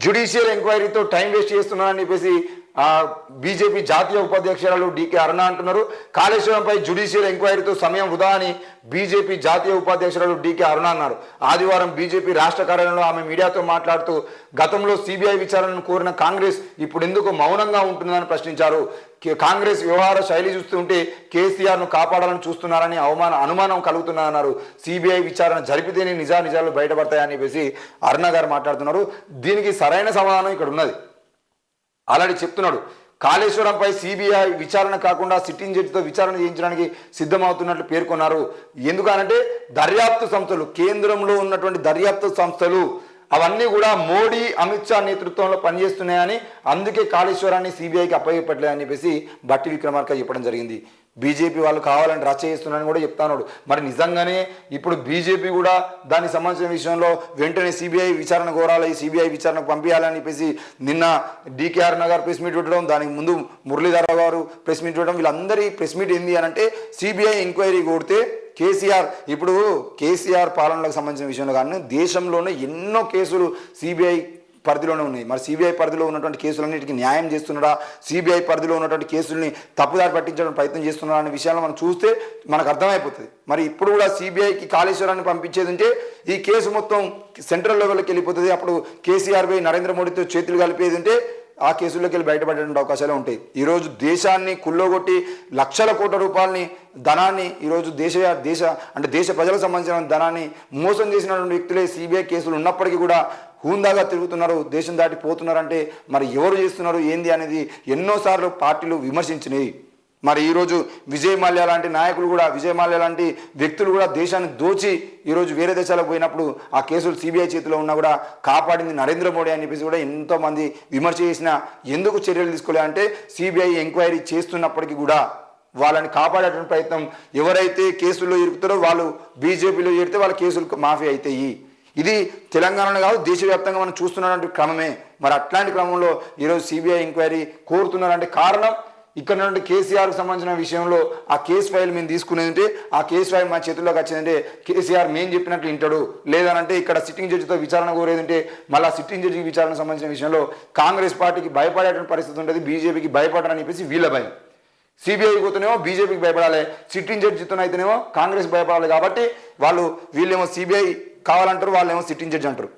Judicial ఎంక్వైరీతో time waste చేస్తున్నారని చెప్పేసి BJP జాతీయ ఉపాధ్యక్షురాలు డికే అరుణ అంటున్నారు. కాళేశ్వరంపై జ్యుడిషియల్ ఎంక్వైరీతో సమయం వృధా అని బీజేపీ జాతీయ ఉపాధ్యక్షురాలు డికే అరుణ అన్నారు. ఆదివారం బీజేపీ రాష్ట్ర కార్యాలయంలో ఆమె మీడియాతో మాట్లాడుతూ గతంలో సిబిఐ విచారణను కోరిన కాంగ్రెస్ ఇప్పుడు ఎందుకు మౌనంగా ఉంటుందని ప్రశ్నించారు. కాంగ్రెస్ వ్యవహార శైలి చూస్తుంటే కేసీఆర్ను కాపాడాలని చూస్తున్నారని అనుమానం కలుగుతున్నారన్నారు. సిబిఐ విచారణ జరిపితేనే నిజాలు బయటపడతాయని చెప్పేసి అరుణ గారు మాట్లాడుతున్నారు. దీనికి సరైన సమాధానం ఇక్కడ ఉన్నది. ఆల్రెడీ చెప్తున్నాడు, కాళేశ్వరంపై సిబిఐ విచారణ కాకుండా సిట్టింగ్ జడ్జితో విచారణ చేయించడానికి సిద్ధమవుతున్నట్లు పేర్కొన్నారు. ఎందుకనంటే దర్యాప్తు సంస్థలు, కేంద్రంలో ఉన్నటువంటి దర్యాప్తు సంస్థలు అవన్నీ కూడా మోడీ అమిత్ షా నేతృత్వంలో పనిచేస్తున్నాయని, అందుకే కాళేశ్వరాన్ని సిబిఐకి అప్పగిపెట్టలేదని చెప్పేసి బట్టి విక్రమార్క చెప్పడం జరిగింది. బీజేపీ వాళ్ళు కావాలని రచ్చ చేస్తున్నారని కూడా చెప్తాను. మరి నిజంగానే ఇప్పుడు బీజేపీ కూడా దానికి సంబంధించిన విషయంలో వెంటనే సిబిఐ విచారణ కోరాలి, సిబిఐ విచారణకు పంపించాలని చెప్పేసి నిన్న డికేఆర్ నగర్ ప్రెస్ మీట్ పెట్టడం, దానికి ముందు మురళీధర గారు ప్రెస్ మీట్ పెట్టడం, వీళ్ళందరి ప్రెస్ మీట్ ఏంది అని అంటే సిబిఐ ఎంక్వైరీ కోరితే ఇప్పుడు కేసీఆర్ పాలనలకు సంబంధించిన విషయంలో కానీ దేశంలోనే ఎన్నో కేసులు సిబిఐ పరిధిలోనే ఉన్నాయి. మరి సిబిఐ పరిధిలో ఉన్నటువంటి కేసులన్నిటికీ న్యాయం చేస్తున్నారా, సిబిఐ పరిధిలో ఉన్నటువంటి కేసుల్ని తప్పుదారి పట్టించడానికి ప్రయత్నం చేస్తున్నారా అనే విషయాలను మనం చూస్తే మనకు అర్థమైపోతుంది. మరి ఇప్పుడు కూడా సిబిఐకి కాళేశ్వరాన్ని పంపించేది ఉంటే ఈ కేసు మొత్తం సెంట్రల్ లెవెల్కి వెళ్ళిపోతుంది. అప్పుడు కేసీఆర్ పై నరేంద్ర మోడీతో చేతులు కలిపేది ఉంటే ఆ కేసుల్లోకి వెళ్ళి బయటపడే అవకాశాలు ఉంటాయి. ఈరోజు దేశాన్ని కుళ్ళోగొట్టి లక్షల కోట్ల రూపాయలని ధనాన్ని ఈరోజు దేశ ప్రజలకు సంబంధించిన ధనాన్ని మోసం చేసినటువంటి వ్యక్తులే సిబిఐ కేసులు ఉన్నప్పటికీ కూడా హూందాగా తిరుగుతున్నారు, దేశం దాటిపోతున్నారంటే మరి ఎవరు చేస్తున్నారు ఏంది అనేది ఎన్నోసార్లు పార్టీలు విమర్శించినాయి. మరి ఈరోజు విజయ్ మాల్యా లాంటి నాయకులు కూడా, విజయ్ మాల్యా లాంటి వ్యక్తులు కూడా దేశాన్ని దోచి ఈరోజు వేరే దేశాలకు పోయినప్పుడు ఆ కేసులు సిబిఐ చేతిలో ఉన్నా కూడా కాపాడింది నరేంద్ర మోడీ అని చెప్పేసి కూడా ఎంతోమంది విమర్శ చేసినా ఎందుకు చర్యలు తీసుకోలే అంటే సిబిఐ ఎంక్వైరీ చేస్తున్నప్పటికీ కూడా వాళ్ళని కాపాడేటువంటి ప్రయత్నం, ఎవరైతే కేసుల్లో ఇరుకుతారో వాళ్ళు బీజేపీలో చేరితే వాళ్ళ కేసులు మాఫీ అవుతాయి. ఇది తెలంగాణలో కాదు దేశవ్యాప్తంగా మనం చూస్తున్నటువంటి క్రమమే. మరి అట్లాంటి క్రమంలో ఈరోజు సిబిఐ ఎంక్వైరీ కోరుతున్నారంటే కారణం ఇక్కడ నుండి కేసీఆర్కి సంబంధించిన విషయంలో ఆ కేసు ఫైల్ మేము తీసుకునేదంటే ఆ కేసు ఫైల్ మా చేతుల్లోకి వచ్చిందంటే కేసీఆర్ మేము చెప్పినట్లు వింటాడు, లేదనంటే ఇక్కడ సిట్టింగ్ జడ్జితో విచారణ కోరేదంటే మళ్ళీ సిట్టింగ్ జడ్జికి విచారణకు సంబంధించిన విషయంలో కాంగ్రెస్ పార్టీకి భయపడేటువంటి పరిస్థితి ఉంటుంది, బీజేపీకి భయపడరని చెప్పేసి వీళ్ళ భయం. సిబిఐ పోతేనేమో బీజేపీకి భయపడాలి, సిట్టింగ్ జడ్జితో అయితేనేమో కాంగ్రెస్ భయపడాలి. కాబట్టి వీళ్ళేమో సిబిఐ కావాలంటారు, వాళ్ళేమో సిట్టింగ్ జడ్జి అంటారు.